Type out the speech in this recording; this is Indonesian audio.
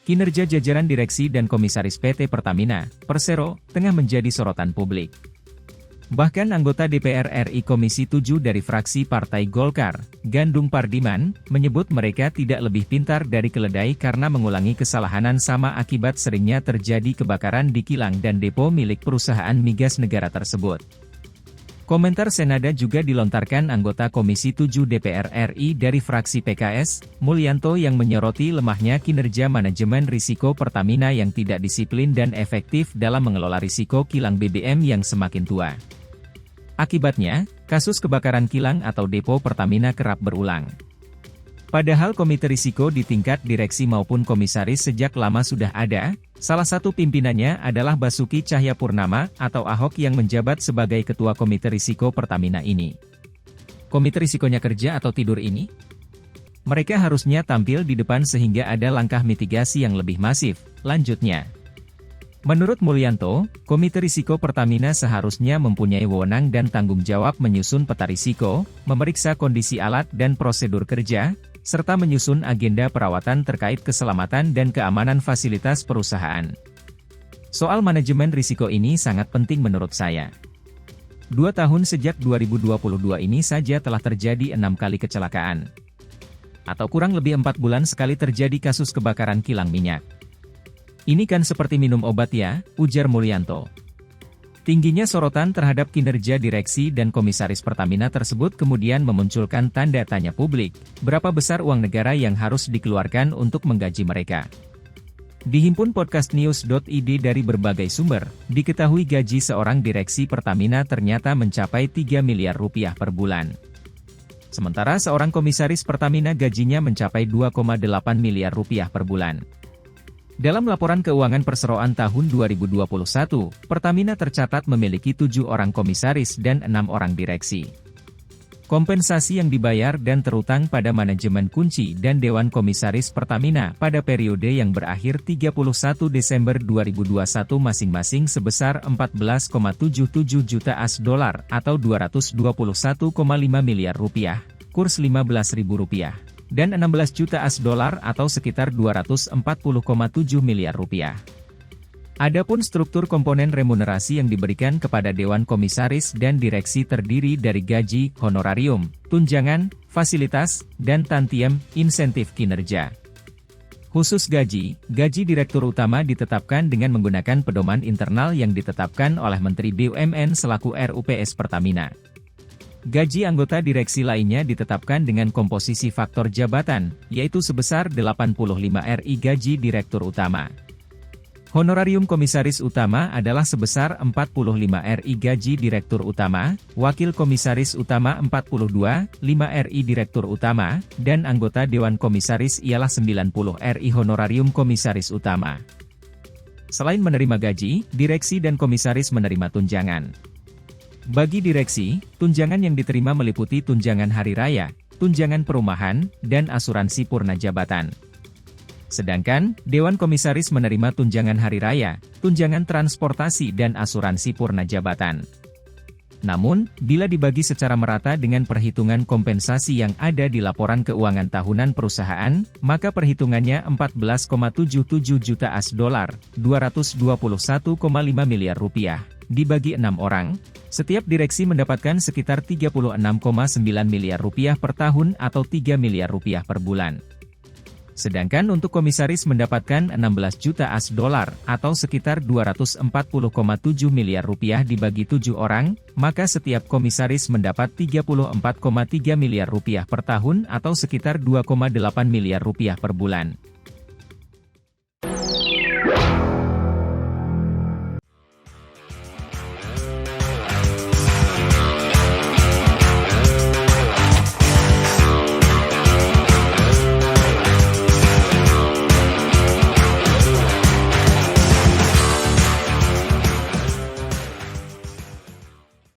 Kinerja jajaran direksi dan komisaris PT Pertamina, Persero, tengah menjadi sorotan publik. Bahkan anggota DPR RI Komisi 7 dari fraksi Partai Golkar, Gandung Pardiman, menyebut mereka tidak lebih pintar dari keledai karena mengulangi kesalahan sama akibat seringnya terjadi kebakaran di kilang dan depo milik perusahaan migas negara tersebut. Komentar senada juga dilontarkan anggota Komisi 7 DPR RI dari fraksi PKS, Mulyanto yang menyoroti lemahnya kinerja manajemen risiko Pertamina yang tidak disiplin dan efektif dalam mengelola risiko kilang BBM yang semakin tua. Akibatnya, kasus kebakaran kilang atau depo Pertamina kerap berulang. Padahal komite risiko di tingkat direksi maupun komisaris sejak lama sudah ada, salah satu pimpinannya adalah Basuki Cahayapurnama atau Ahok yang menjabat sebagai ketua komite risiko Pertamina ini. Komite risikonya kerja atau tidur ini? Mereka harusnya tampil di depan sehingga ada langkah mitigasi yang lebih masif, lanjutnya. Menurut Mulyanto, Komite Risiko Pertamina seharusnya mempunyai wewenang dan tanggung jawab menyusun peta risiko, memeriksa kondisi alat dan prosedur kerja, serta menyusun agenda perawatan terkait keselamatan dan keamanan fasilitas perusahaan. Soal manajemen risiko ini sangat penting menurut saya. 2 tahun sejak 2022 ini saja telah terjadi 6 kali kecelakaan. Atau kurang lebih 4 bulan sekali terjadi kasus kebakaran kilang minyak. Ini kan seperti minum obat ya, ujar Mulyanto. Tingginya sorotan terhadap kinerja direksi dan komisaris Pertamina tersebut kemudian memunculkan tanda tanya publik, berapa besar uang negara yang harus dikeluarkan untuk menggaji mereka. Dihimpun podcastnews.id dari berbagai sumber, diketahui gaji seorang direksi Pertamina ternyata mencapai 3 miliar rupiah per bulan. Sementara seorang komisaris Pertamina gajinya mencapai 2,8 miliar rupiah per bulan. Dalam laporan keuangan perseroan tahun 2021, Pertamina tercatat memiliki 7 orang komisaris dan 6 orang direksi. Kompensasi yang dibayar dan terutang pada manajemen kunci dan Dewan Komisaris Pertamina pada periode yang berakhir 31 Desember 2021 masing-masing sebesar 14,77 juta AS$ atau 221,5 miliar rupiah, kurs Rp15.000. Dan 16 juta AS$ atau sekitar 240,7 miliar rupiah. Adapun struktur komponen remunerasi yang diberikan kepada Dewan Komisaris dan Direksi terdiri dari gaji, honorarium, tunjangan, fasilitas, dan tantiem, insentif kinerja. Khusus gaji Direktur Utama ditetapkan dengan menggunakan pedoman internal yang ditetapkan oleh Menteri BUMN selaku RUPS Pertamina. Gaji anggota direksi lainnya ditetapkan dengan komposisi faktor jabatan, yaitu sebesar 85 RI gaji Direktur Utama. Honorarium Komisaris Utama adalah sebesar 45 RI gaji Direktur Utama, Wakil Komisaris Utama 42, 5 RI Direktur Utama, dan anggota Dewan Komisaris ialah 90 RI Honorarium Komisaris Utama. Selain menerima gaji, direksi dan komisaris menerima tunjangan. Bagi direksi, tunjangan yang diterima meliputi tunjangan hari raya, tunjangan perumahan, dan asuransi purna jabatan. Sedangkan, Dewan Komisaris menerima tunjangan hari raya, tunjangan transportasi dan asuransi purna jabatan. Namun, bila dibagi secara merata dengan perhitungan kompensasi yang ada di laporan keuangan tahunan perusahaan, maka perhitungannya 14,77 juta AS$, 221,5 miliar rupiah, dibagi 6 orang, setiap direksi mendapatkan sekitar 36,9 miliar rupiah per tahun atau 3 miliar rupiah per bulan. Sedangkan untuk komisaris mendapatkan 16 juta AS$ atau sekitar 240,7 miliar rupiah dibagi 7 orang, maka setiap komisaris mendapat 34,3 miliar rupiah per tahun atau sekitar 2,8 miliar rupiah per bulan.